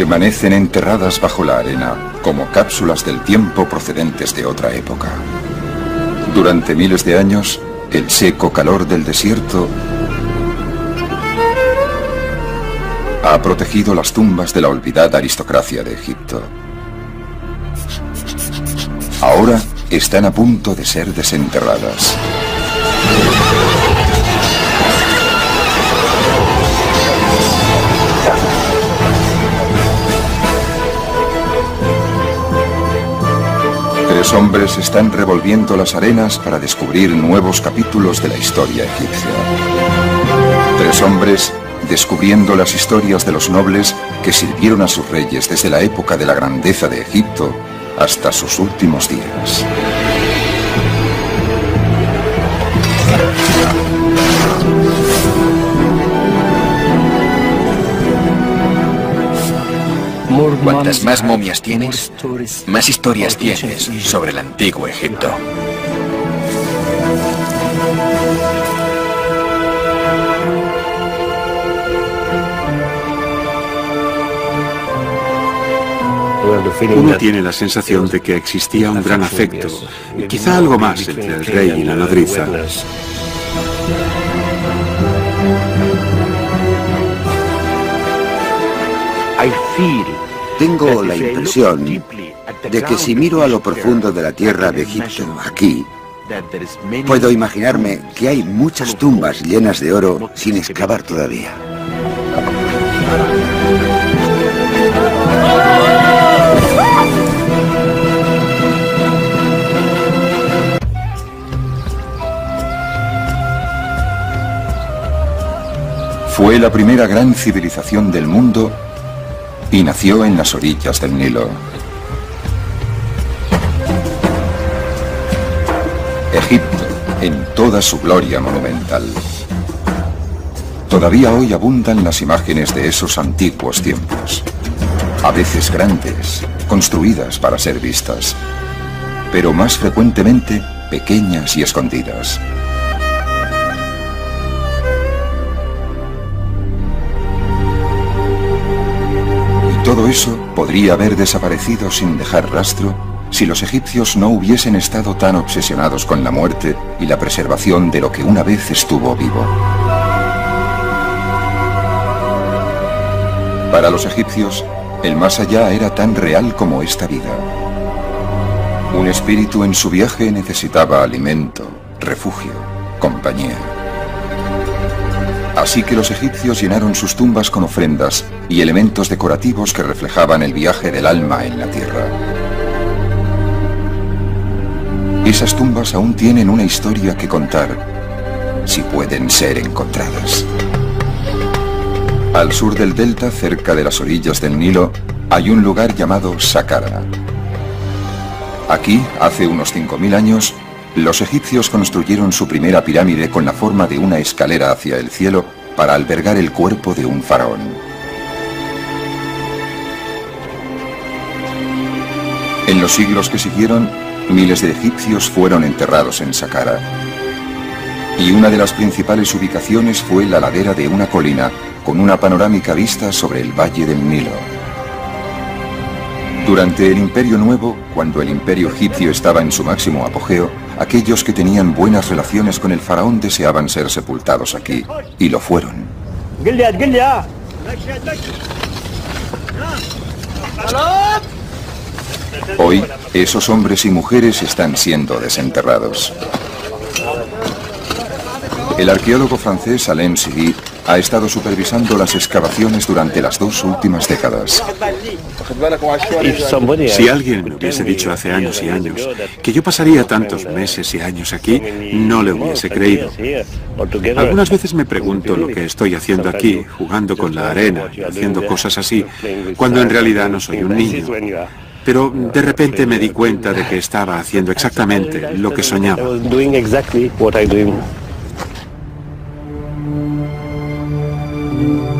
permanecen enterradas bajo la arena como cápsulas del tiempo procedentes de otra época. Durante miles de años, el seco calor del desierto ha protegido las tumbas de la olvidada aristocracia de Egipto. Ahora están a punto de ser desenterradas. Tres hombres están revolviendo las arenas para descubrir nuevos capítulos de la historia egipcia. Tres hombres descubriendo las historias de los nobles que sirvieron a sus reyes desde la época de la grandeza de Egipto hasta sus últimos días. Cuantas más momias tienes, más historias tienes sobre el antiguo Egipto. Uno tiene la sensación de que existía un gran afecto, quizá algo más entre el rey y la nodriza. Tengo la impresión de que si miro a lo profundo de la tierra de Egipto, aquí, puedo imaginarme que hay muchas tumbas llenas de oro sin excavar todavía. Fue la primera gran civilización del mundo y nació en las orillas del Nilo. Egipto, en toda su gloria monumental. Todavía hoy abundan las imágenes de esos antiguos tiempos. A veces grandes, construidas para ser vistas, pero más frecuentemente pequeñas y escondidas. Todo eso podría haber desaparecido sin dejar rastro si los egipcios no hubiesen estado tan obsesionados con la muerte y la preservación de lo que una vez estuvo vivo. Para los egipcios, el más allá era tan real como esta vida. Un espíritu en su viaje necesitaba alimento, refugio, compañía. Así que los egipcios llenaron sus tumbas con ofrendas y elementos decorativos que reflejaban el viaje del alma en la tierra. Esas tumbas aún tienen una historia que contar, si pueden ser encontradas. Al sur del delta, cerca de las orillas del Nilo, hay un lugar llamado Saqqara. Aquí, hace unos 5000 años, los egipcios construyeron su primera pirámide con la forma de una escalera hacia el cielo para albergar el cuerpo de un faraón. En los siglos que siguieron, miles de egipcios fueron enterrados en Saqqara. Y una de las principales ubicaciones fue la ladera de una colina con una panorámica vista sobre el valle del Nilo. Durante el Imperio Nuevo, cuando el Imperio egipcio estaba en su máximo apogeo, aquellos que tenían buenas relaciones con el faraón deseaban ser sepultados aquí, y lo fueron. Hoy, esos hombres y mujeres están siendo desenterrados. El arqueólogo francés Alain Sidi ha estado supervisando las excavaciones durante las 2 últimas décadas. Si alguien me hubiese dicho hace años y años que yo pasaría tantos meses y años aquí, no le hubiese creído. Algunas veces me pregunto lo que estoy haciendo aquí, jugando con la arena y haciendo cosas así, cuando en realidad no soy un niño. Pero de repente me di cuenta de que estaba haciendo exactamente lo que soñaba.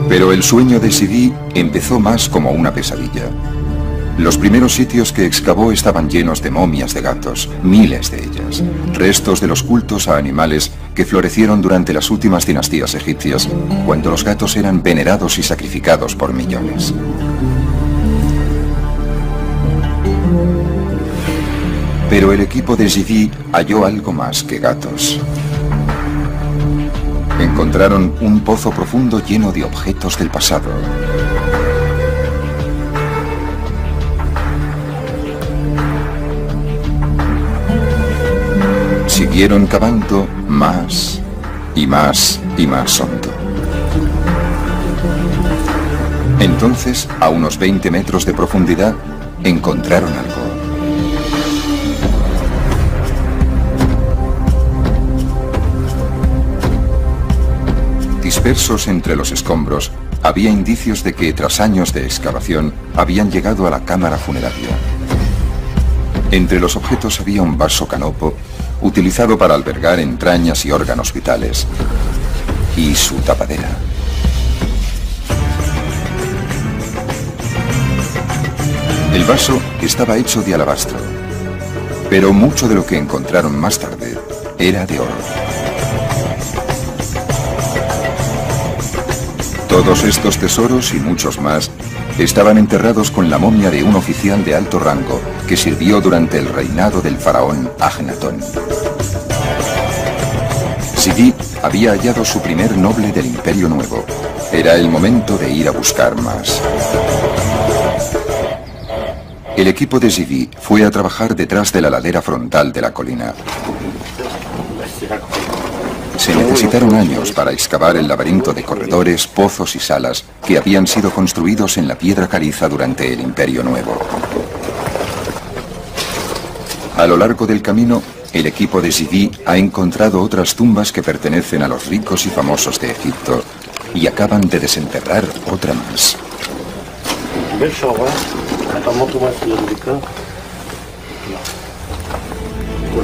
Pero el sueño de Sidi empezó más como una pesadilla. Los primeros sitios que excavó estaban llenos de momias de gatos, miles de ellas, restos de los cultos a animales que florecieron durante las últimas dinastías egipcias, cuando los gatos eran venerados y sacrificados por millones. Pero el equipo de Zidi halló algo más que gatos. Encontraron un pozo profundo lleno de objetos del pasado. Siguieron cavando más y más y más hondo. Entonces, a unos 20 metros de profundidad, encontraron algo. Dispersos entre los escombros, había indicios de que tras años de excavación habían llegado a la cámara funeraria. Entre los objetos había un vaso canopo, utilizado para albergar entrañas y órganos vitales, y su tapadera. El vaso estaba hecho de alabastro, pero mucho de lo que encontraron más tarde era de oro. Todos estos tesoros y muchos más estaban enterrados con la momia de un oficial de alto rango que sirvió durante el reinado del faraón Ajenatón. Zidi había hallado su primer noble del Imperio Nuevo. Era el momento de ir a buscar más. El equipo de Zidi fue a trabajar detrás de la ladera frontal de la colina. Se necesitaron años para excavar el laberinto de corredores, pozos y salas que habían sido construidos en la piedra caliza durante el Imperio Nuevo. A lo largo del camino, el equipo de Zidi ha encontrado otras tumbas que pertenecen a los ricos y famosos de Egipto y acaban de desenterrar otra más.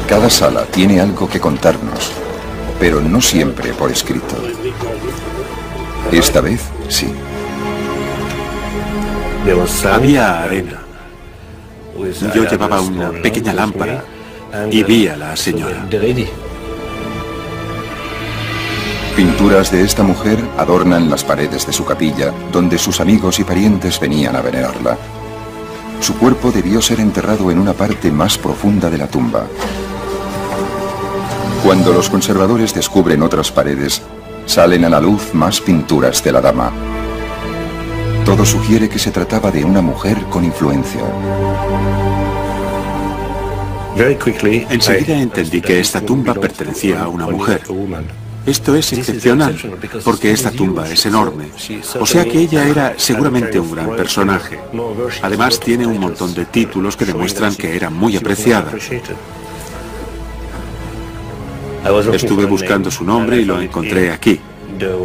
Cada sala tiene algo que contarnos, pero no siempre por escrito. Esta vez, sí. Había arena. Yo llevaba una pequeña lámpara y vi a la señora. Pinturas de esta mujer adornan las paredes de su capilla, donde sus amigos y parientes venían a venerarla. Su cuerpo debió ser enterrado en una parte más profunda de la tumba. Cuando los conservadores descubren otras paredes, salen a la luz más pinturas de la dama. Todo sugiere que se trataba de una mujer con influencia. Enseguida entendí que esta tumba pertenecía a una mujer. Esto es excepcional, porque esta tumba es enorme, o sea que ella era seguramente un gran personaje. Además tiene un montón de títulos que demuestran que era muy apreciada. Estuve buscando su nombre y lo encontré aquí.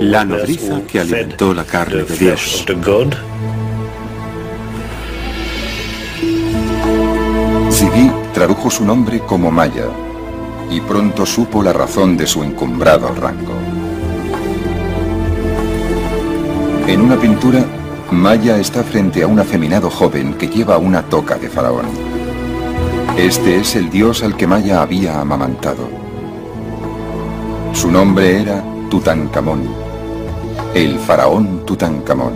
La nodriza que alimentó la carne de Dios. Zidi tradujo su nombre como Maya y pronto supo la razón de su encumbrado rango. En una pintura, Maya está frente a un afeminado joven que lleva una toca de faraón. Este es el dios al que Maya había amamantado. Su nombre era Tutankamón, el faraón Tutankamón.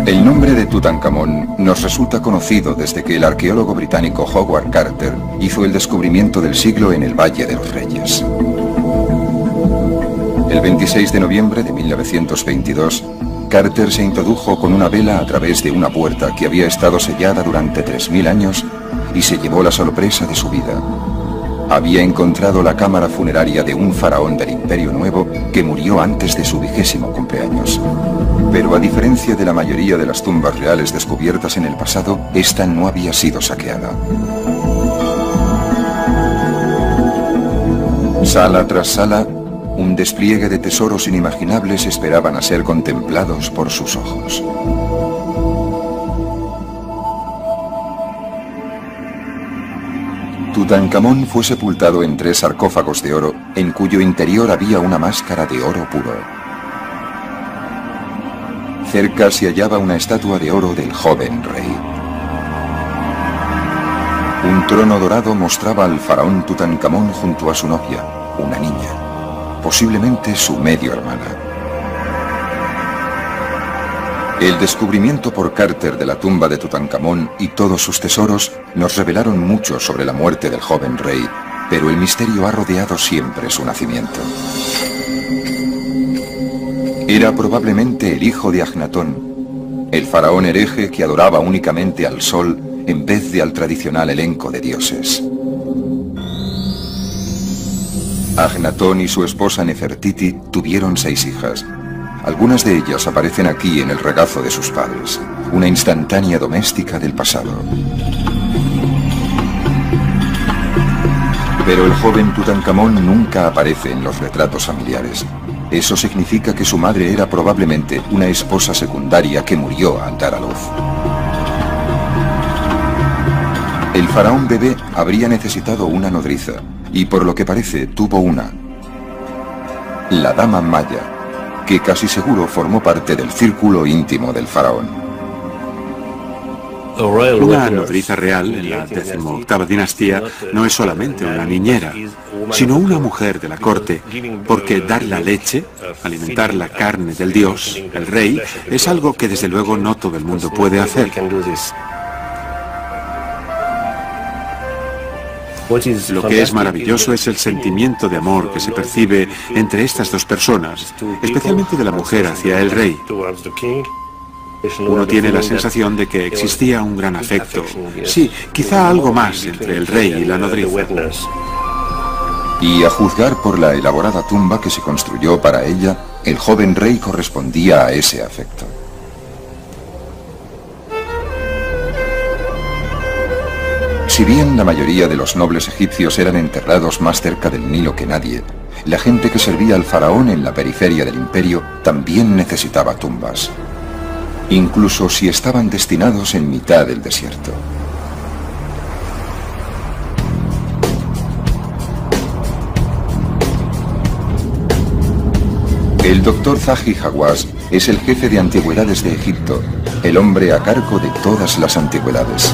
El nombre de Tutankamón nos resulta conocido desde que el arqueólogo británico Howard Carter hizo el descubrimiento del siglo en el Valle de los Reyes. El 26 de noviembre de 1922, Carter se introdujo con una vela a través de una puerta que había estado sellada durante 3000 años y se llevó la sorpresa de su vida. Había encontrado la cámara funeraria de un faraón del Imperio Nuevo que murió antes de su 20º cumpleaños. Pero a diferencia de la mayoría de las tumbas reales descubiertas en el pasado, esta no había sido saqueada. Sala tras sala, un despliegue de tesoros inimaginables esperaban a ser contemplados por sus ojos. Tutankamón fue sepultado en 3 sarcófagos de oro, en cuyo interior había una máscara de oro puro. Cerca se hallaba una estatua de oro del joven rey. Un trono dorado mostraba al faraón Tutankamón junto a su novia, una niña, posiblemente su medio hermana. El descubrimiento por Carter de la tumba de Tutankamón y todos sus tesoros nos revelaron mucho sobre la muerte del joven rey, pero el misterio ha rodeado siempre su nacimiento. Era probablemente el hijo de Agnatón, el faraón hereje que adoraba únicamente al sol en vez de al tradicional elenco de dioses. Agnatón y su esposa Nefertiti tuvieron 6 hijas. Algunas de ellas aparecen aquí en el regazo de sus padres, una instantánea doméstica del pasado. Pero el joven Tutankamón nunca aparece en los retratos familiares. Eso significa que su madre era probablemente una esposa secundaria que murió al dar a luz. El faraón bebé habría necesitado una nodriza, y por lo que parece tuvo una. La dama Maya, que casi seguro formó parte del círculo íntimo del faraón. Una nodriza real en la 18ª dinastía no es solamente una niñera, sino una mujer de la corte, porque dar la leche, alimentar la carne del dios, el rey, es algo que desde luego no todo el mundo puede hacer. Lo que es maravilloso es el sentimiento de amor que se percibe entre estas dos personas, especialmente de la mujer hacia el rey. Uno tiene la sensación de que existía un gran afecto, sí, quizá algo más entre el rey y la nodriza. Y a juzgar por la elaborada tumba que se construyó para ella, el joven rey correspondía a ese afecto. Si bien la mayoría de los nobles egipcios eran enterrados más cerca del Nilo que nadie, la gente que servía al faraón en la periferia del imperio también necesitaba tumbas, incluso si estaban destinados en mitad del desierto. El doctor Zahi Hawass es el jefe de antigüedades de Egipto, el hombre a cargo de todas las antigüedades.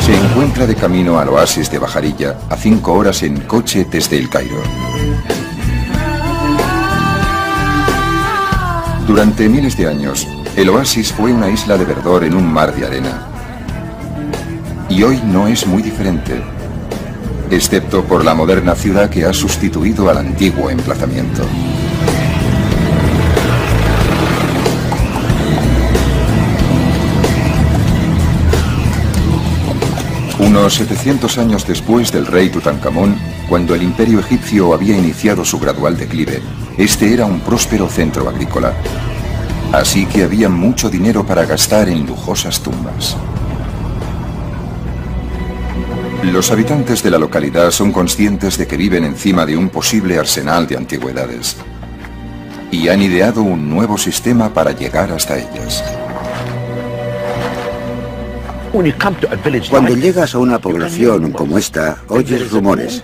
Se encuentra de camino al oasis de Bajarilla, a 5 horas en coche desde el Cairo. Durante miles de años, el oasis fue una isla de verdor en un mar de arena. Y hoy no es muy diferente, excepto por la moderna ciudad que ha sustituido al antiguo emplazamiento. Unos 700 años después del rey Tutankamón, cuando el imperio egipcio había iniciado su gradual declive, este era un próspero centro agrícola. Así que había mucho dinero para gastar en lujosas tumbas. Los habitantes de la localidad son conscientes de que viven encima de un posible arsenal de antigüedades y han ideado un nuevo sistema para llegar hasta ellas. Cuando llegas a una población como esta, oyes rumores.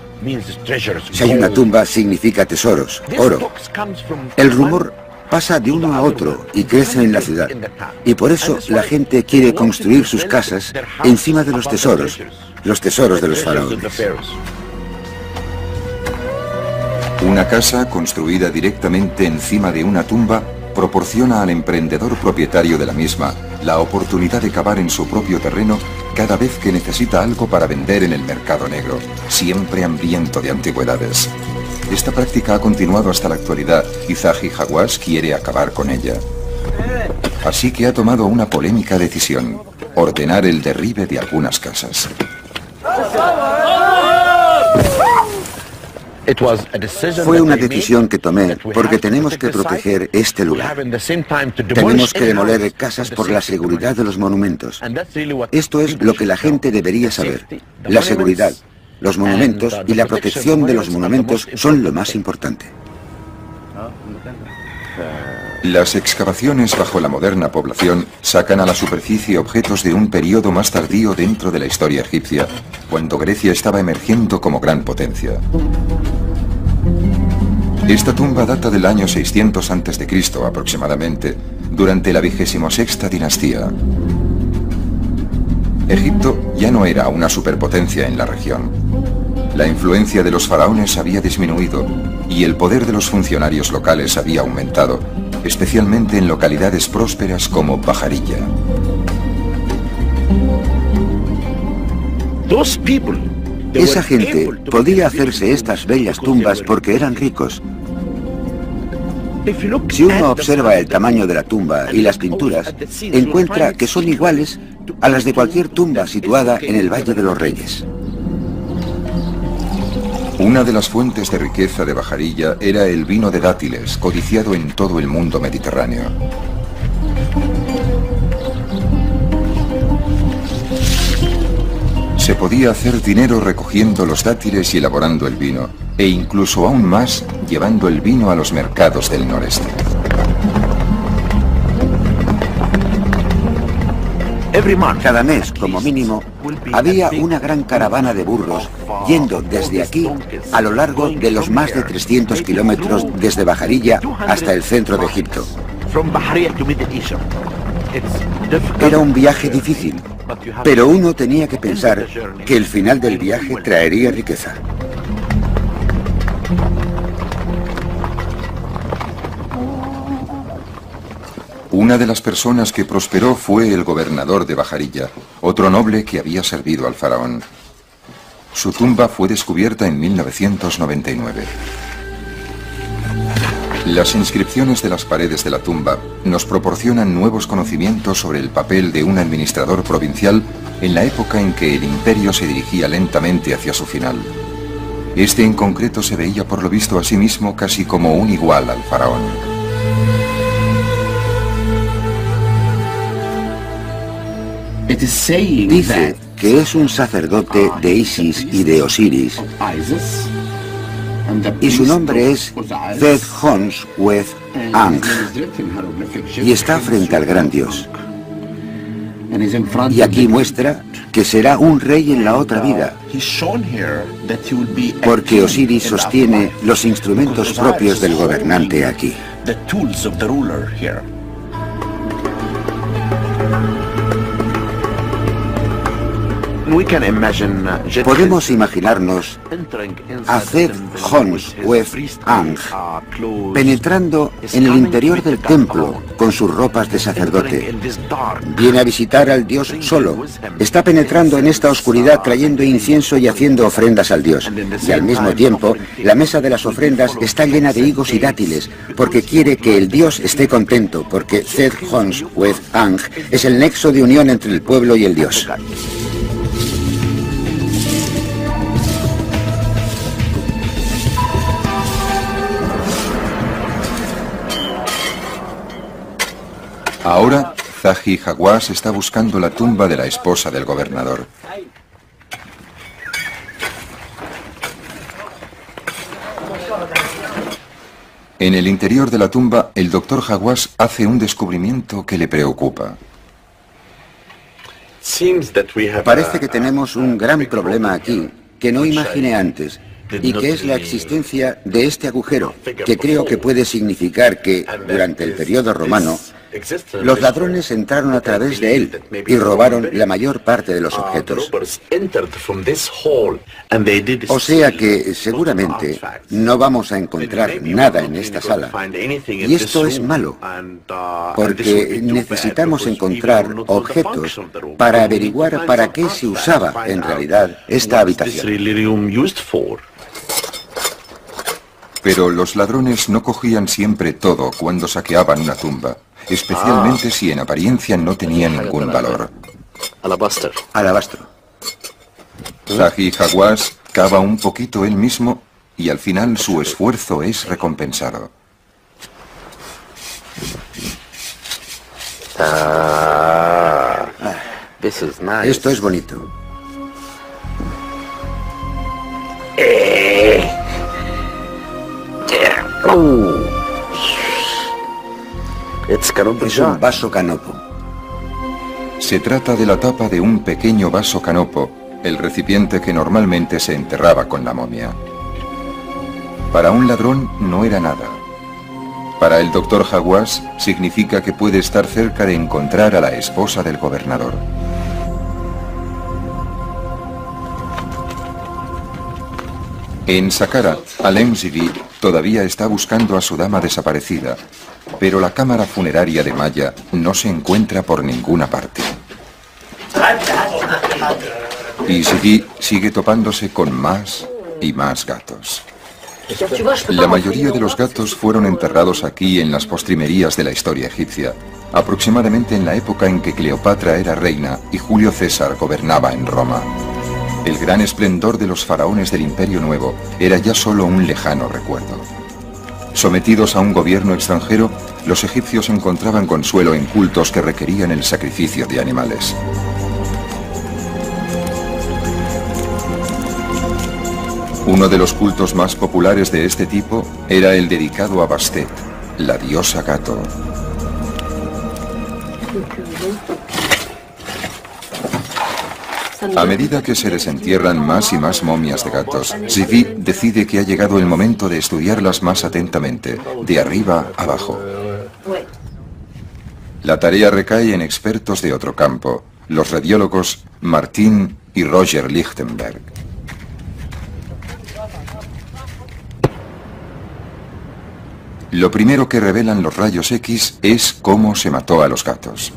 Si hay una tumba, significa tesoros, oro. El rumor pasa de uno a otro y crece en la ciudad. Y por eso la gente quiere construir sus casas encima de los tesoros de los faraones. Una casa construida directamente encima de una tumba proporciona al emprendedor propietario de la misma la oportunidad de cavar en su propio terreno cada vez que necesita algo para vender en el mercado negro, siempre hambriento de antigüedades. Esta práctica ha continuado hasta la actualidad y Zahi Hawass quiere acabar con ella. Así que ha tomado una polémica decisión: ordenar el derribe de algunas casas. Fue una decisión que tomé porque tenemos que proteger este lugar. Tenemos que demoler casas por la seguridad de los monumentos. Esto es lo que la gente debería saber. La seguridad, los monumentos y la protección de los monumentos son lo más importante. Las excavaciones bajo la moderna población sacan a la superficie objetos de un periodo más tardío dentro de la historia egipcia, cuando Grecia estaba emergiendo como gran potencia. Esta tumba data del año 600 a.C. aproximadamente, durante la 26ª dinastía. Egipto ya no era una superpotencia en la región. La influencia de los faraones había disminuido y el poder de los funcionarios locales había aumentado, especialmente en localidades prósperas como Pajarilla. Esa gente podía hacerse estas bellas tumbas porque eran ricos. Si uno observa el tamaño de la tumba y las pinturas, encuentra que son iguales a las de cualquier tumba situada en el Valle de los Reyes. Una de las fuentes de riqueza de Pajarilla era el vino de dátiles, codiciado en todo el mundo mediterráneo. Se podía hacer dinero recogiendo los dátiles y elaborando el vino, e incluso aún más llevando el vino a los mercados del noreste. Cada mes, como mínimo, había una gran caravana de burros yendo desde aquí a lo largo de los más de 300 kilómetros desde Pajarilla hasta el centro de Egipto. Era un viaje difícil, pero uno tenía que pensar que el final del viaje traería riqueza. Una de las personas que prosperó fue el gobernador de Pajarilla, otro noble que había servido al faraón. Su tumba fue descubierta en 1999. Las inscripciones de las paredes de la tumba nos proporcionan nuevos conocimientos sobre el papel de un administrador provincial en la época en que el imperio se dirigía lentamente hacia su final. Este en concreto se veía por lo visto a sí mismo casi como un igual al faraón. Dice que es un sacerdote de Isis y de Osiris, y su nombre es Zed-Hons-Wez-Ankh, y está frente al gran dios. Y aquí muestra que será un rey en la otra vida, porque Osiris sostiene los instrumentos propios del gobernante aquí. Podemos imaginarnos a Zed-Hons-Wez-Ankh penetrando en el interior del templo con sus ropas de sacerdote. Viene a visitar al dios solo. Está penetrando en esta oscuridad trayendo incienso y haciendo ofrendas al dios. Y al mismo tiempo, la mesa de las ofrendas está llena de higos y dátiles, porque quiere que el dios esté contento, porque Zed-Hons-Wez-Ankh es el nexo de unión entre el pueblo y el dios. Ahora, Zahi Hawass está buscando la tumba de la esposa del gobernador. En el interior de la tumba, el doctor Hawass hace un descubrimiento que le preocupa. Parece que tenemos un gran problema aquí que no imaginé antes, y que es la existencia de este agujero, que creo que puede significar que, durante el periodo romano, los ladrones entraron a través de él y robaron la mayor parte de los objetos. O sea que, seguramente, no vamos a encontrar nada en esta sala. Y esto es malo, porque necesitamos encontrar objetos para averiguar para qué se usaba en realidad esta habitación. Pero los ladrones no cogían siempre todo cuando saqueaban una tumba, especialmente si en apariencia no tenía ningún valor. Alabastro. Zahi Hawass cava un poquito él mismo y al final su esfuerzo es recompensado. Esto es bonito. Es un vaso canopo. Se trata de la tapa de un pequeño vaso canopo, el recipiente que normalmente se enterraba con la momia. Para un ladrón no era nada. Para el doctor Hawass significa que puede estar cerca de encontrar a la esposa del gobernador. En Saqqara, Al-Emzighi todavía está buscando a su dama desaparecida, Pero la cámara funeraria de Maya no se encuentra por ninguna parte. Y Sidi sigue topándose con más y más gatos. La mayoría de los gatos fueron enterrados aquí en las postrimerías de la historia egipcia, aproximadamente en la época en que Cleopatra era reina y Julio César gobernaba en Roma. El gran esplendor de los faraones del Imperio Nuevo era ya solo un lejano recuerdo. Sometidos a un gobierno extranjero, los egipcios encontraban consuelo en cultos que requerían el sacrificio de animales. Uno de los cultos más populares de este tipo era el dedicado a Bastet, la diosa gato. A medida que se desentierran más y más momias de gatos, Sidi decide que ha llegado el momento de estudiarlas más atentamente, de arriba abajo. La tarea recae en expertos de otro campo, los radiólogos Martin y Roger Lichtenberg. Lo primero que revelan los rayos X es cómo se mató a los gatos.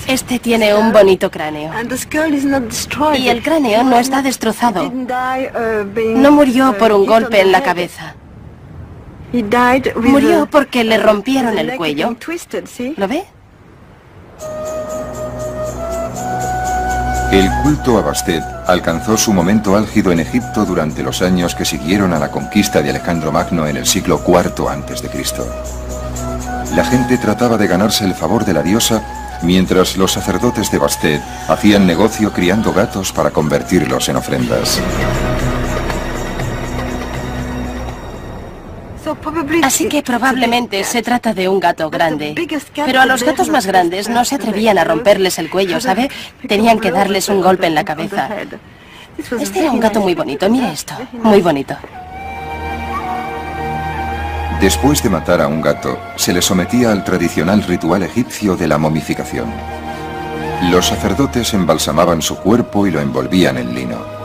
Este tiene un bonito cráneo. Y el cráneo no está destrozado. No murió por un golpe en la cabeza. Murió porque le rompieron el cuello. ¿Lo ve? El culto a Bastet alcanzó su momento álgido en Egipto durante los años que siguieron a la conquista de Alejandro Magno en el siglo IV a.C. La gente trataba de ganarse el favor de la diosa, mientras los sacerdotes de Bastet hacían negocio criando gatos para convertirlos en ofrendas. Así que probablemente se trata de un gato grande. Pero a los gatos más grandes no se atrevían a romperles el cuello, ¿sabe? Tenían que darles un golpe en la cabeza. Este era un gato muy bonito, mire esto, muy bonito. Después de matar a un gato, se le sometía al tradicional ritual egipcio de la momificación. Los sacerdotes embalsamaban su cuerpo y lo envolvían en lino.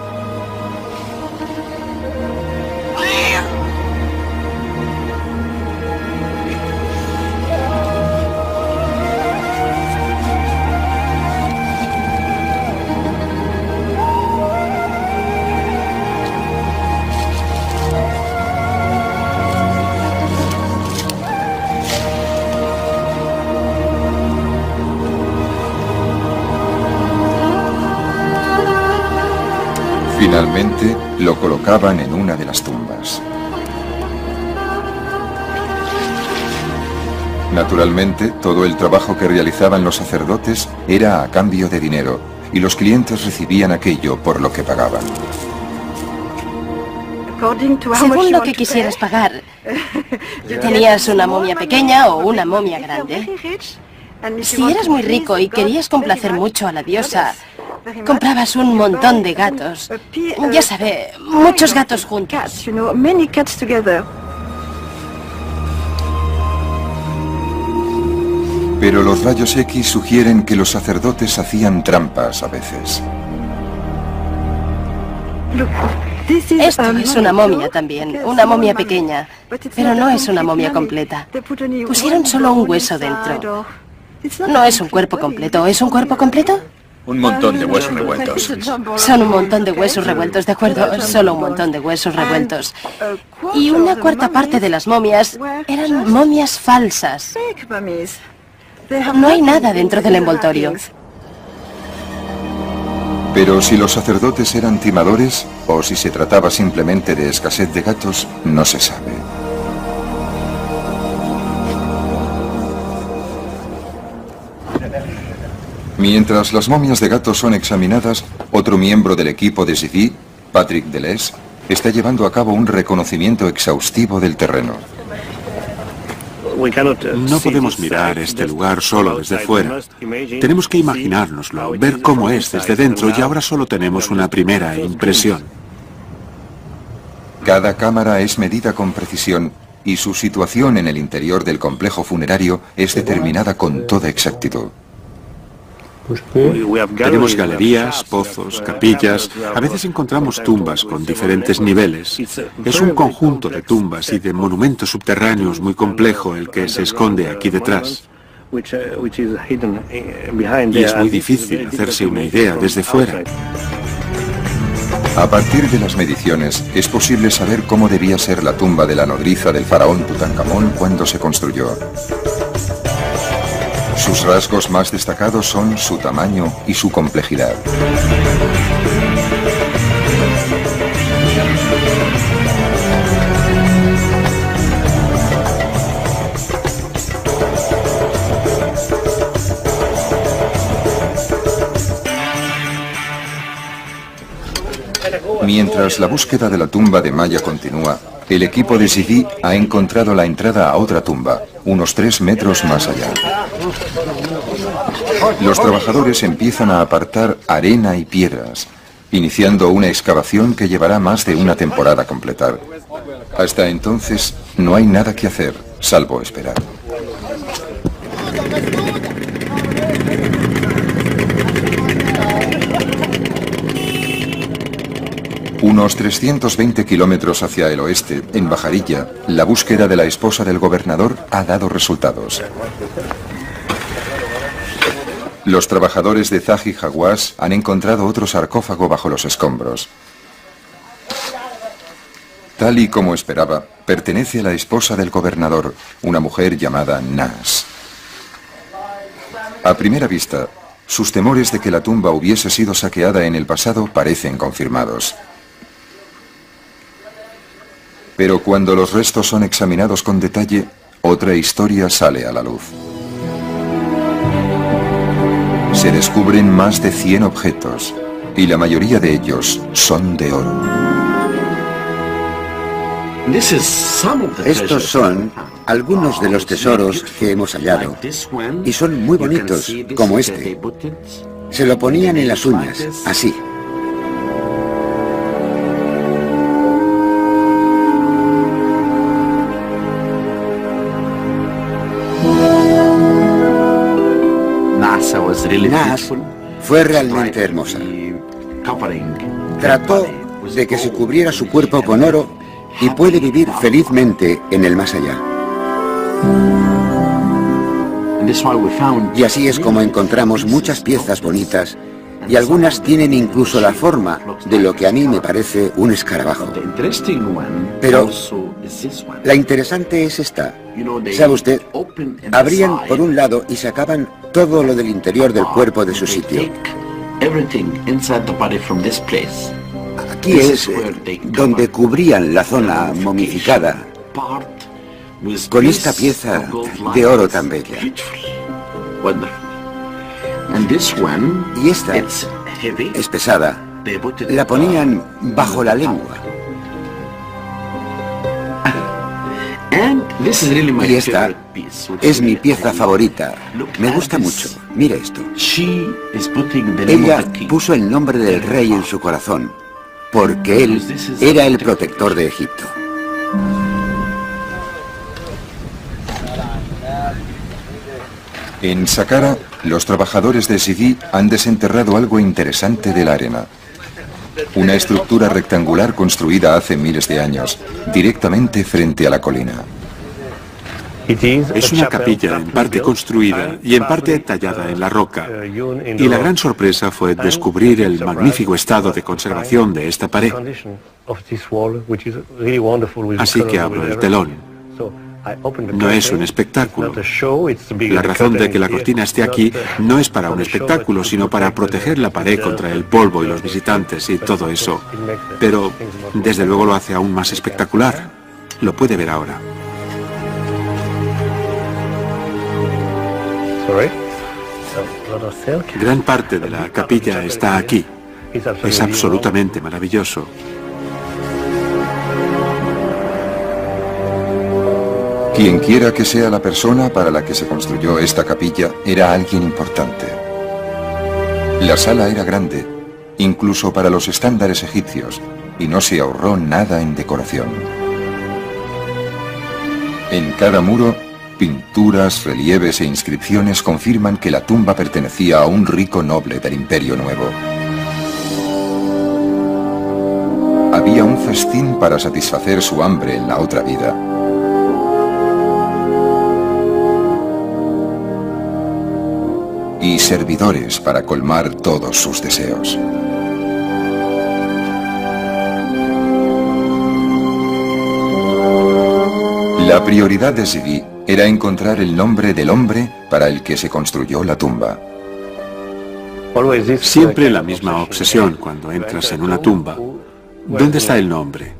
Finalmente, lo colocaban en una de las tumbas. Naturalmente, todo el trabajo que realizaban los sacerdotes era a cambio de dinero, y los clientes recibían aquello por lo que pagaban. Según lo que quisieras pagar, ¿tenías una momia pequeña o una momia grande? Si eras muy rico y querías complacer mucho a la diosa, comprabas un montón de gatos. Ya sabe, muchos gatos juntos. Pero los rayos X sugieren que los sacerdotes hacían trampas a veces. Esto es una momia también, una momia pequeña, pero no es una momia completa. Pusieron solo un hueso dentro. No es un cuerpo completo, ¿es un cuerpo completo? Un montón de huesos revueltos. Son un montón de huesos revueltos, ¿de acuerdo? Solo un montón de huesos revueltos. Y una cuarta parte de las momias eran momias falsas. No hay nada dentro del envoltorio. Pero si los sacerdotes eran timadores, o si se trataba simplemente de escasez de gatos, no se sabe. Mientras las momias de gatos son examinadas, otro miembro del equipo de Sidi, Patrick Deleuze, está llevando a cabo un reconocimiento exhaustivo del terreno. No podemos mirar este lugar solo desde fuera. Tenemos que imaginárnoslo, ver cómo es desde dentro, y ahora solo tenemos una primera impresión. Cada cámara es medida con precisión y su situación en el interior del complejo funerario es determinada con toda exactitud. Tenemos galerías, pozos, capillas. A veces encontramos tumbas con diferentes niveles. Es un conjunto de tumbas y de monumentos subterráneos muy complejo el que se esconde aquí detrás. Y es muy difícil hacerse una idea desde fuera. A partir de las mediciones, es posible saber cómo debía ser la tumba de la nodriza del faraón Tutankamón cuando se construyó. Sus rasgos más destacados son su tamaño y su complejidad. Mientras la búsqueda de la tumba de Maya continúa, el equipo de Sidi ha encontrado la entrada a otra tumba, unos 3 metros más allá. Los trabajadores empiezan a apartar arena y piedras, iniciando una excavación que llevará más de una temporada a completar. Hasta entonces, no hay nada que hacer, salvo esperar. Unos 320 kilómetros hacia el oeste, en Bajarilla, la búsqueda de la esposa del gobernador ha dado resultados. Los trabajadores de Zahi Hawass han encontrado otro sarcófago bajo los escombros. Tal y como esperaba, pertenece a la esposa del gobernador, una mujer llamada Nas. A primera vista, sus temores de que la tumba hubiese sido saqueada en el pasado parecen confirmados. Pero cuando los restos son examinados con detalle, otra historia sale a la luz. Se descubren más de 100 objetos, y la mayoría de ellos son de oro. Estos son algunos de los tesoros que hemos hallado, y son muy bonitos, como este. Se lo ponían en las uñas, así. Nas fue realmente hermosa. Trató de que se cubriera su cuerpo con oro y puede vivir felizmente en el más allá. Y así es como encontramos muchas piezas bonitas y algunas tienen incluso la forma de lo que a mí me parece un escarabajo. Pero la interesante es esta. ¿Sabe usted? Abrían por un lado y sacaban todo lo del interior del cuerpo de su sitio. Aquí es donde cubrían la zona momificada con esta pieza de oro tan bella. Y esta es pesada. La ponían bajo la lengua. Y esta es mi pieza favorita. Me gusta mucho. Mire esto. Ella puso el nombre del rey en su corazón, porque él era el protector de Egipto. En Saqqara, los trabajadores de Sidi han desenterrado algo interesante de la arena. Una estructura rectangular construida hace miles de años, directamente frente a la colina. Es una capilla en parte construida y en parte tallada en la roca. Y la gran sorpresa fue descubrir el magnífico estado de conservación de esta pared. Así que abro el telón. No es un espectáculo. La razón de que la cortina esté aquí no es para un espectáculo, sino para proteger la pared contra el polvo y los visitantes y todo eso. Pero, desde luego, lo hace aún más espectacular. Lo puede ver ahora. Gran parte de la capilla está aquí. Es absolutamente maravilloso. Quien quiera que sea la persona para la que se construyó esta capilla, era alguien importante. La sala era grande, incluso para los estándares egipcios, y no se ahorró nada en decoración. En cada muro, pinturas, relieves e inscripciones confirman que la tumba pertenecía a un rico noble del Imperio Nuevo. Había un festín para satisfacer su hambre en la otra vida. Y servidores para colmar todos sus deseos. La prioridad de Zvi era encontrar el nombre del hombre para el que se construyó la tumba. Siempre la misma obsesión cuando entras en una tumba. ¿Dónde está el nombre?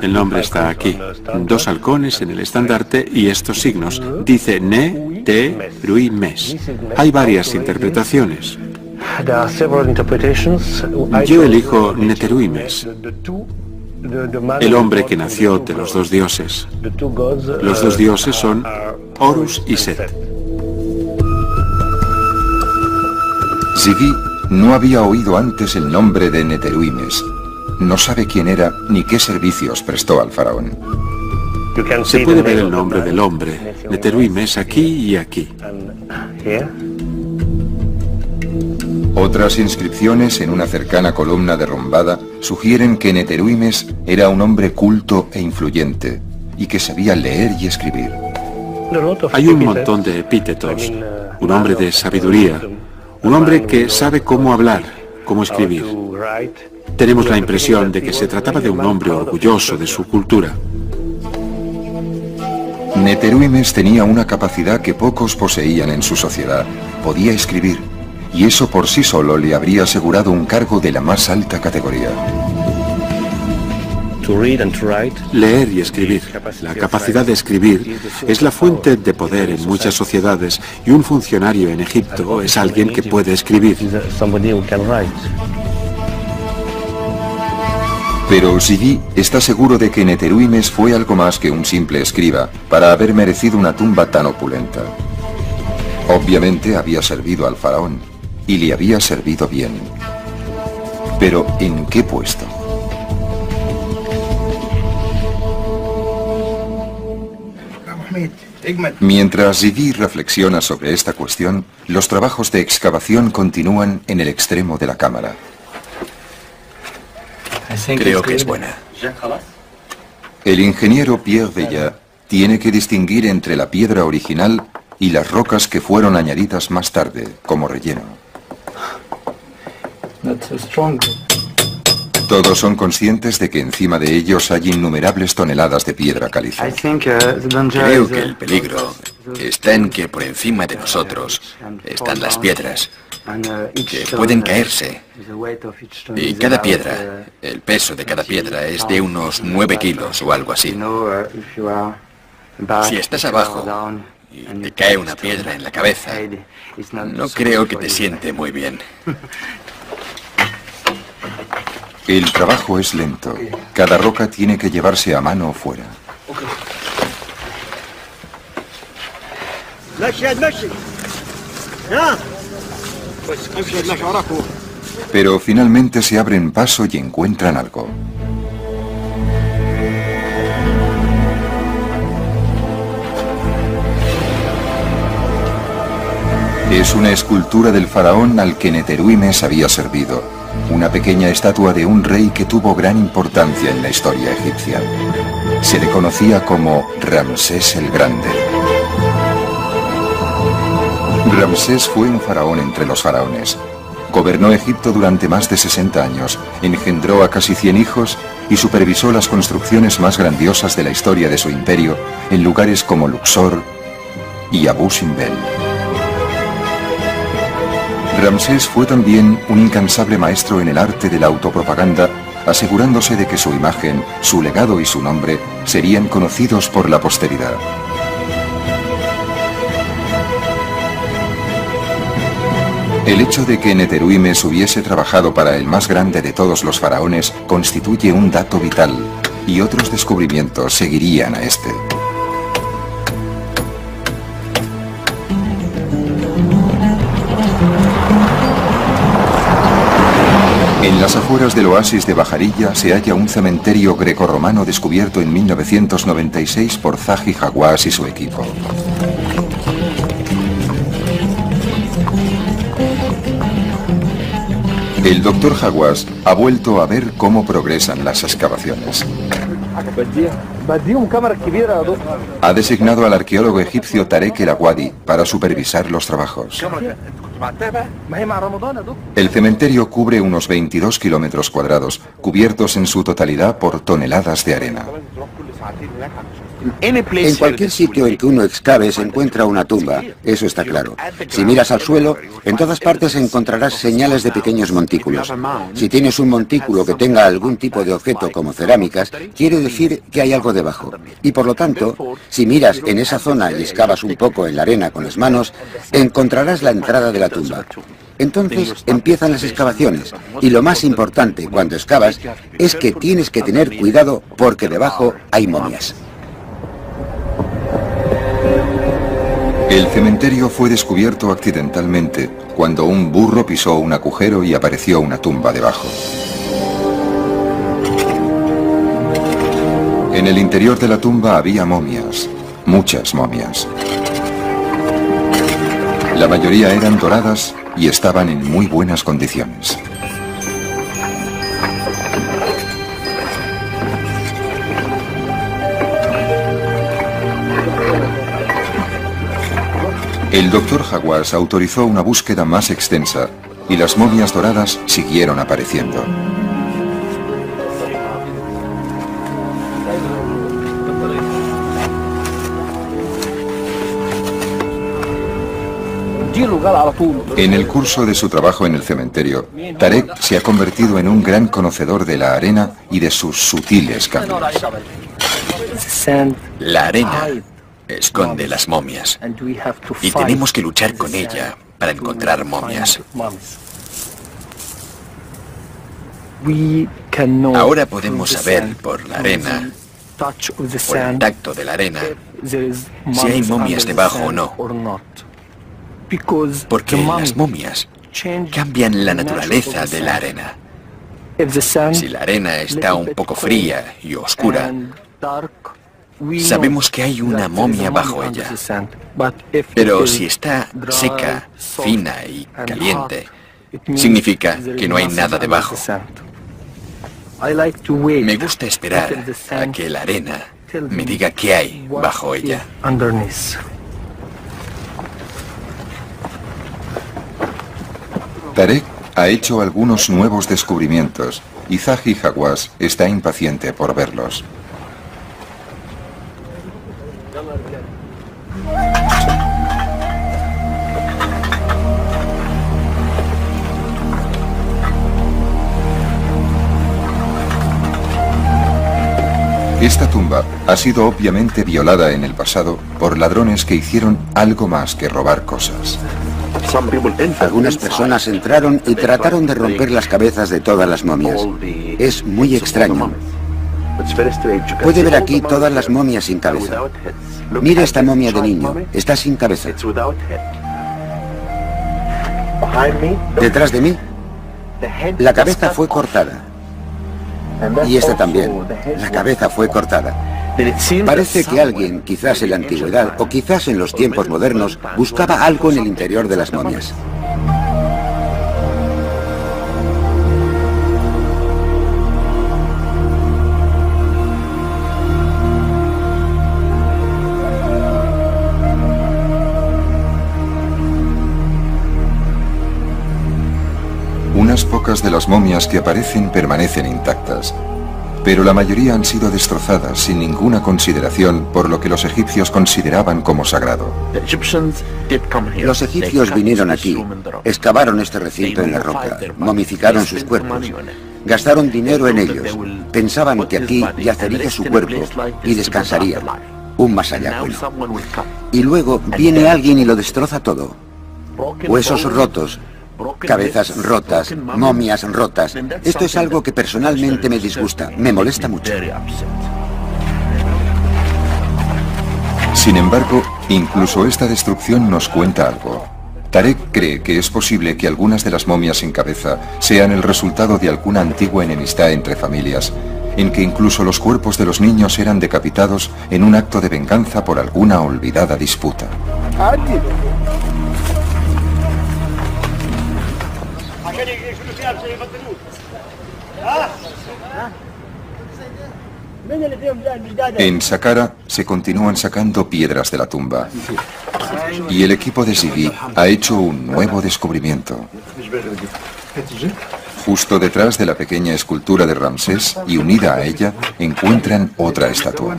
El nombre está aquí. 2 halcones en el estandarte y estos signos. Dice Ne-Te-Rui-Mes. Hay varias interpretaciones. Yo elijo Neteruimes, el hombre que nació de los 2 dioses. Los 2 dioses son Horus y Set. Zvi no había oído antes el nombre de Neteruimes. No sabe quién era ni qué servicios prestó al faraón. Se puede ver el nombre del hombre, Neteruimes, aquí y aquí. Otras inscripciones en una cercana columna derrumbada sugieren que Neteruimes era un hombre culto e influyente y que sabía leer y escribir. Hay un montón de epítetos. Un hombre de sabiduría, un hombre que sabe cómo hablar, cómo escribir. Tenemos la impresión de que se trataba de un hombre orgulloso de su cultura. Neteruimes tenía una capacidad que pocos poseían en su sociedad. Podía escribir, y eso por sí solo le habría asegurado un cargo de la más alta categoría. Leer y escribir. La capacidad de escribir es la fuente de poder en muchas sociedades y un funcionario en Egipto es alguien que puede escribir. Pero Zvi está seguro de que Neteruimes fue algo más que un simple escriba para haber merecido una tumba tan opulenta. Obviamente había servido al faraón y le había servido bien. Pero ¿en qué puesto? Mientras Zvi reflexiona sobre esta cuestión, los trabajos de excavación continúan en el extremo de la cámara. Creo que es buena. El ingeniero Pierre Veillat tiene que distinguir entre la piedra original y las rocas que fueron añadidas más tarde, como relleno. Todos son conscientes de que encima de ellos hay innumerables toneladas de piedra caliza. Creo que el peligro está en que por encima de nosotros están las piedras, que pueden caerse. Y cada piedra, el peso de cada piedra es de unos 9 kilos o algo así. Si estás abajo y te cae una piedra en la cabeza, no creo que te siente muy bien. El trabajo es lento. Cada roca tiene que llevarse a mano fuera. Pero finalmente se abren paso y encuentran algo. Es una escultura del faraón al que Neteruimes había servido. Una pequeña estatua de un rey que tuvo gran importancia en la historia egipcia. Se le conocía como Ramsés el Grande. Ramsés fue un faraón entre los faraones. Gobernó Egipto durante más de 60 años, engendró a casi 100 hijos y supervisó las construcciones más grandiosas de la historia de su imperio en lugares como Luxor y Abu Simbel. Ramsés fue también un incansable maestro en el arte de la autopropaganda, asegurándose de que su imagen, su legado y su nombre serían conocidos por la posteridad. El hecho de que Neteruimes hubiese trabajado para el más grande de todos los faraones constituye un dato vital, y otros descubrimientos seguirían a este. En En las afueras del oasis de Bajarilla se halla un cementerio grecorromano descubierto en 1996 por Zahi Hawass y su equipo. El doctor Hawass ha vuelto a ver cómo progresan las excavaciones. Ha designado al arqueólogo egipcio Tarek El Awadi para supervisar los trabajos. El cementerio cubre unos 22 kilómetros cuadrados, cubiertos en su totalidad por toneladas de arena. En cualquier sitio en que uno excave se encuentra una tumba, eso está claro. Si miras al suelo, en todas partes encontrarás señales de pequeños montículos. Si tienes un montículo que tenga algún tipo de objeto como cerámicas, quiere decir que hay algo debajo. Y por lo tanto, si miras en esa zona y excavas un poco en la arena con las manos, encontrarás la entrada de la tumba. Entonces empiezan las excavaciones, y lo más importante cuando excavas es que tienes que tener cuidado porque debajo hay momias. El cementerio fue descubierto accidentalmente cuando un burro pisó un agujero y apareció una tumba debajo. En el interior de la tumba había momias, muchas momias. La mayoría eran doradas y estaban en muy buenas condiciones. El doctor Hawass autorizó una búsqueda más extensa y las momias doradas siguieron apareciendo. En el curso de su trabajo en el cementerio, Tarek se ha convertido en un gran conocedor de la arena y de sus sutiles cambios. La arena esconde las momias y tenemos que luchar con ella para encontrar momias. Ahora podemos saber por la arena, por el tacto de la arena, si hay momias debajo o no. Porque las momias cambian la naturaleza de la arena. Si la arena está un poco fría y oscura, sabemos que hay una momia bajo ella. Pero si está seca, fina y caliente, significa que no hay nada debajo. Me gusta esperar a que la arena me diga qué hay bajo ella. Tarek ha hecho algunos nuevos descubrimientos y Zahi Hawass está impaciente por verlos. Esta tumba ha sido obviamente violada en el pasado por ladrones que hicieron algo más que robar cosas. Algunas personas entraron y trataron de romper las cabezas de todas las momias. Es muy extraño. Puede ver aquí todas las momias sin cabeza. Mira esta momia de niño, está sin cabeza. Detrás de mí, la cabeza fue cortada. Y esta también, la cabeza fue cortada. Parece que alguien, quizás en la antigüedad o quizás en los tiempos modernos, buscaba algo en el interior de las momias. Unas pocas de las momias que aparecen permanecen intactas, pero la mayoría han sido destrozadas sin ninguna consideración por lo que los egipcios consideraban como sagrado. Los egipcios vinieron aquí, excavaron este recinto en la roca, momificaron sus cuerpos, gastaron dinero en ellos, pensaban que aquí yacería su cuerpo y descansaría, un más allá bueno. Y luego viene alguien y lo destroza todo. Huesos rotos, cabezas rotas, momias rotas. Esto es algo que personalmente me disgusta, me molesta mucho. Sin embargo, incluso esta destrucción nos cuenta algo. Tarek cree que es posible que algunas de las momias sin cabeza sean el resultado de alguna antigua enemistad entre familias, en que incluso los cuerpos de los niños eran decapitados en un acto de venganza por alguna olvidada disputa. En Saqqara se continúan sacando piedras de la tumba y el equipo de Zivi ha hecho un nuevo descubrimiento. Justo detrás de la pequeña escultura de Ramsés y unida a ella encuentran otra estatua.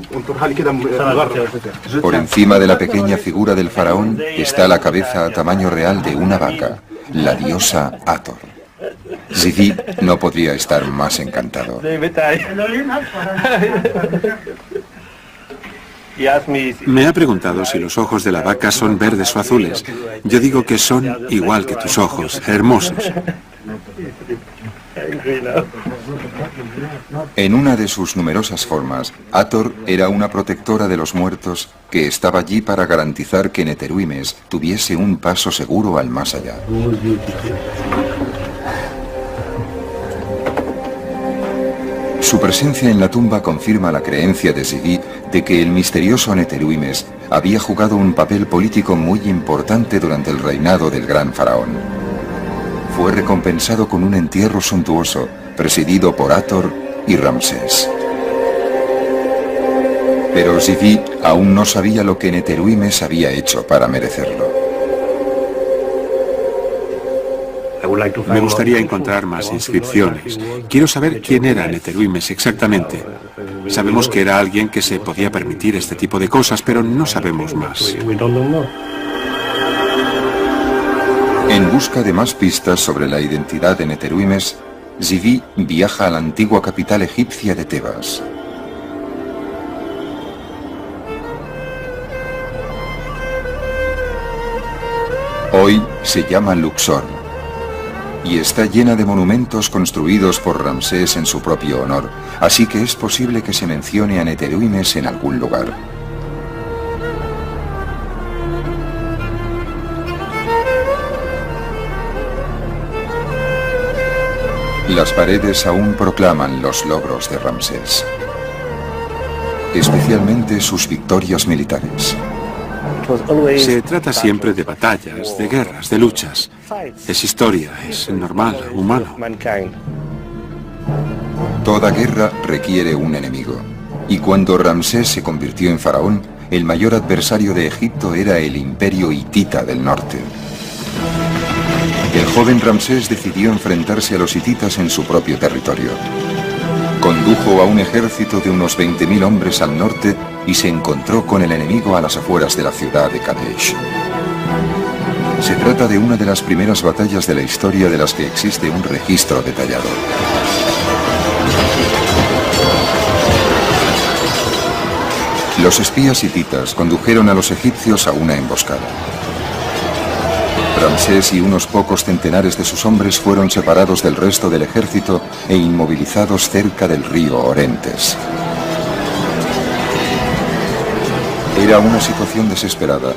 Por encima de la pequeña figura del faraón está la cabeza a tamaño real de una vaca, la diosa Hathor. Zivi no podría estar más encantado. Me ha preguntado si los ojos de la vaca son verdes o azules. Yo digo que son igual que tus ojos, hermosos. En una de sus numerosas formas, Hathor era una protectora de los muertos que estaba allí para garantizar que Neteruimes tuviese un paso seguro al más allá. Su presencia en la tumba confirma la creencia de Zivi de que el misterioso Neteruimes había jugado un papel político muy importante durante el reinado del gran faraón. Fue recompensado con un entierro suntuoso, presidido por Hathor y Ramsés. Pero Zivi aún no sabía lo que Neteruimes había hecho para merecerlo. Me gustaría encontrar más inscripciones. Quiero saber quién era Neteruimes exactamente. Sabemos que era alguien que se podía permitir este tipo de cosas, pero no sabemos más. En busca de más pistas sobre la identidad de Neteruimes, Zivi viaja a la antigua capital egipcia de Tebas. Hoy se llama Luxor y está llena de monumentos construidos por Ramsés en su propio honor, así que es posible que se mencione a Neteruimes en algún lugar. Las paredes aún proclaman los logros de Ramsés, especialmente sus victorias militares. Se trata siempre de batallas, de guerras, de luchas. Es historia, es normal, humano. Toda guerra requiere un enemigo, y cuando Ramsés se convirtió en faraón, el mayor adversario de Egipto era el imperio hitita del norte. El joven Ramsés decidió enfrentarse a los hititas en su propio territorio. Condujo a un ejército de unos 20.000 hombres al norte y se encontró con el enemigo a las afueras de la ciudad de Kadesh. Se trata de una de las primeras batallas de la historia de las que existe un registro detallado. Los espías hititas condujeron a los egipcios a una emboscada. Ramsés y unos pocos centenares de sus hombres fueron separados del resto del ejército e inmovilizados cerca del río Orontes. Era una situación desesperada,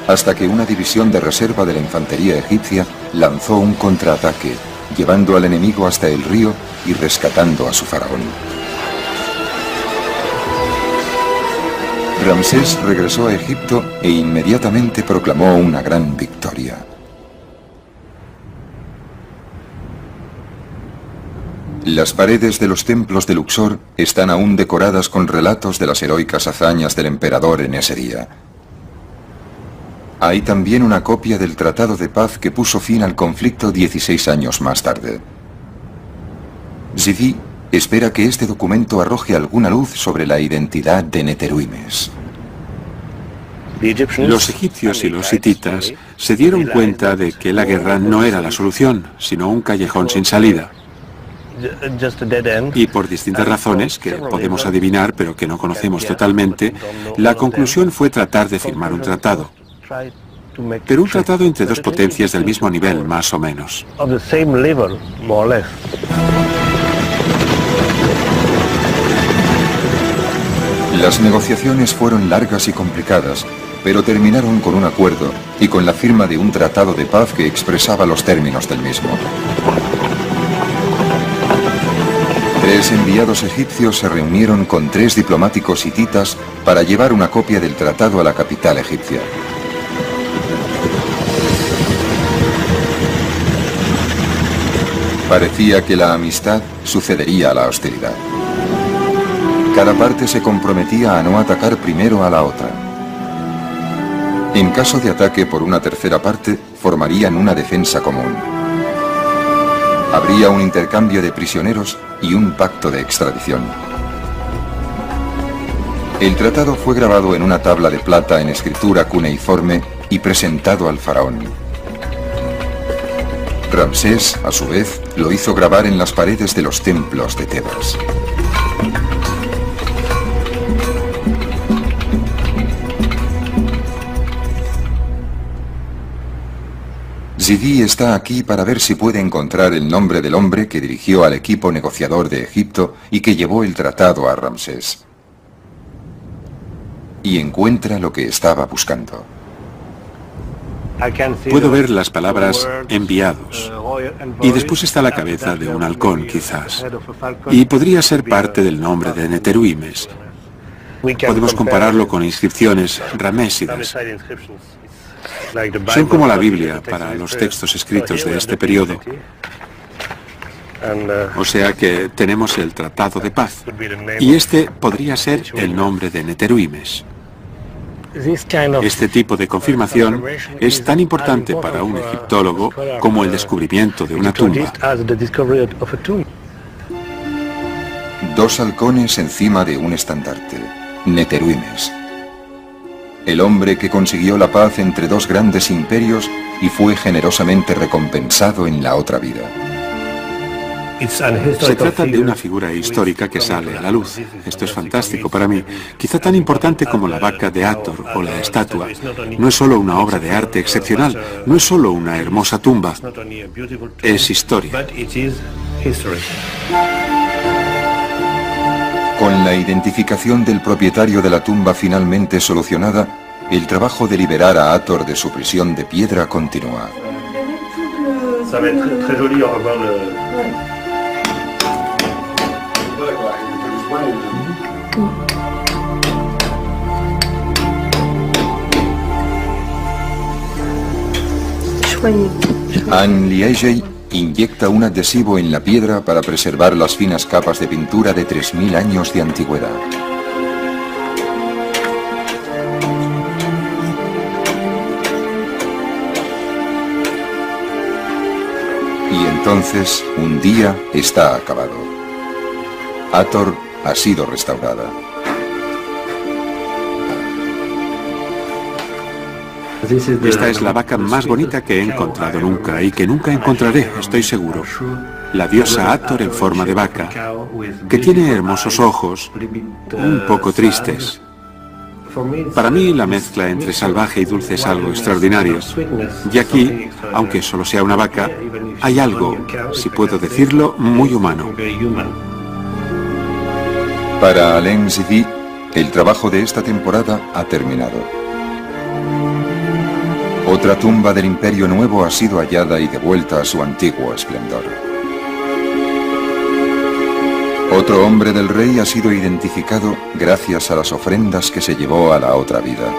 hasta que una división de reserva de la infantería egipcia lanzó un contraataque, llevando al enemigo hasta el río y rescatando a su faraón. Ramsés regresó a Egipto e inmediatamente proclamó una gran victoria. Las paredes de los templos de Luxor están aún decoradas con relatos de las heroicas hazañas del emperador en ese día. Hay también una copia del tratado de paz que puso fin al conflicto 16 años más tarde. Zivi espera que este documento arroje alguna luz sobre la identidad de Neteruimes. Los egipcios y los hititas se dieron cuenta de que la guerra no era la solución, sino un callejón sin salida. Y por distintas razones, que podemos adivinar pero que no conocemos totalmente, la conclusión fue tratar de firmar un tratado. Pero un tratado entre dos potencias del mismo nivel, más o menos. Las negociaciones fueron largas y complicadas, pero terminaron con un acuerdo y con la firma de un tratado de paz que expresaba los términos del mismo. 3 enviados egipcios se reunieron con 3 diplomáticos hititas para llevar una copia del tratado a la capital egipcia. Parecía que la amistad sucedería a la hostilidad. Cada parte se comprometía a no atacar primero a la otra. En caso de ataque por una tercera parte, formarían una defensa común. Habría un intercambio de prisioneros y un pacto de extradición. El tratado fue grabado en una tabla de plata en escritura cuneiforme y presentado al faraón. Ramsés, a su vez, lo hizo grabar en las paredes de los templos de Tebas. Zidi está aquí para ver si puede encontrar el nombre del hombre que dirigió al equipo negociador de Egipto y que llevó el tratado a Ramsés. Y encuentra lo que estaba buscando. Puedo ver las palabras enviados. Y después está la cabeza de un halcón, quizás. Y podría ser parte del nombre de Neteruimes. Podemos compararlo con inscripciones ramésidas. Son como la Biblia para los textos escritos de este periodo. O sea que tenemos el Tratado de Paz. Y este podría ser el nombre de Neteruimes. Este tipo de confirmación es tan importante para un egiptólogo como el descubrimiento de una tumba. 2 halcones encima de un estandarte. Neteruimes. El hombre que consiguió la paz entre 2 grandes imperios y fue generosamente recompensado en la otra vida. Se trata de una figura histórica que sale a la luz. Esto es fantástico para mí. Quizá tan importante como la vaca de Hathor o la estatua. No es solo una obra de arte excepcional, no es solo una hermosa tumba, es historia. Con la identificación del propietario de la tumba finalmente solucionada, el trabajo de liberar a Hathor de su prisión de piedra continúa. Anne Liegey inyecta un adhesivo en la piedra para preservar las finas capas de pintura de 3000 años de antigüedad. Y entonces, un día está acabado. Hathor ha sido restaurada. Esta es la vaca más bonita que he encontrado nunca y que nunca encontraré, estoy seguro. La diosa Hathor en forma de vaca, que tiene hermosos ojos, un poco tristes. Para mí la mezcla entre salvaje y dulce es algo extraordinario. Y aquí, aunque solo sea una vaca, hay algo, si puedo decirlo, muy humano. Para Alain Zidi, el trabajo de esta temporada ha terminado. Otra tumba del Imperio Nuevo ha sido hallada y devuelta a su antiguo esplendor. Otro hombre del rey ha sido identificado gracias a las ofrendas que se llevó a la otra vida.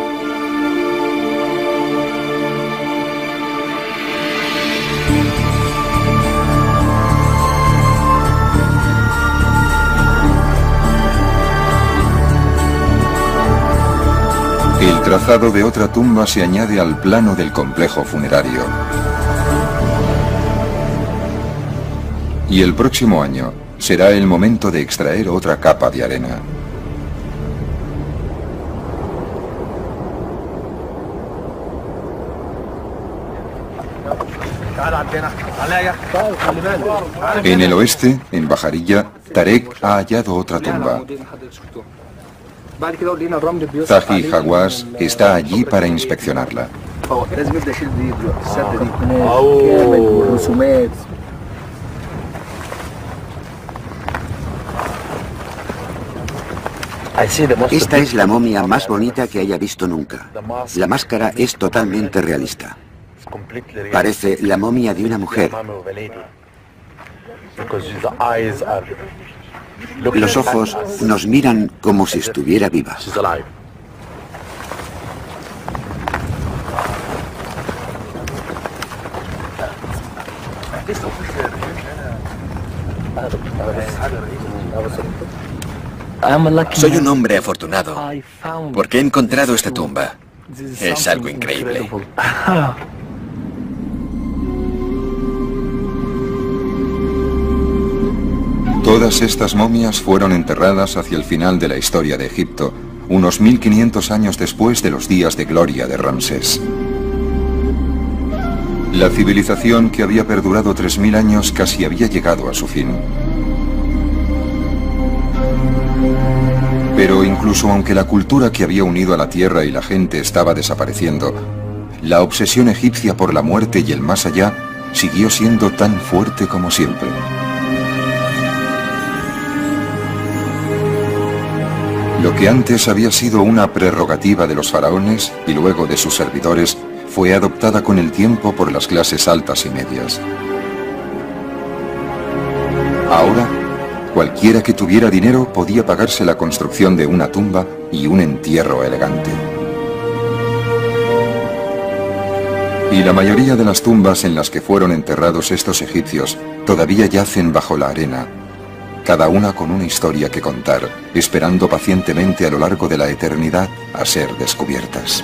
El trazado de otra tumba se añade al plano del complejo funerario. Y el próximo año será el momento de extraer otra capa de arena. En el oeste, en Bajarilla, Tarek ha hallado otra tumba. Zahi Hawass está allí para inspeccionarla. Esta es la momia más bonita que haya visto nunca. La máscara es totalmente realista. Parece la momia de una mujer. Los ojos nos miran como si estuviera viva. Soy un hombre afortunado porque he encontrado esta tumba. Es algo increíble. Todas estas momias fueron enterradas hacia el final de la historia de Egipto, unos 1500 años después de los días de gloria de Ramsés. La civilización, que había perdurado 3000 años, casi había llegado a su fin. Pero incluso aunque la cultura que había unido a la tierra y la gente estaba desapareciendo, la obsesión egipcia por la muerte y el más allá siguió siendo tan fuerte como siempre. Lo que antes había sido una prerrogativa de los faraones y luego de sus servidores, fue adoptada con el tiempo por las clases altas y medias. Ahora, cualquiera que tuviera dinero podía pagarse la construcción de una tumba y un entierro elegante. Y la mayoría de las tumbas en las que fueron enterrados estos egipcios todavía yacen bajo la arena, cada una con una historia que contar, esperando pacientemente a lo largo de la eternidad a ser descubiertas.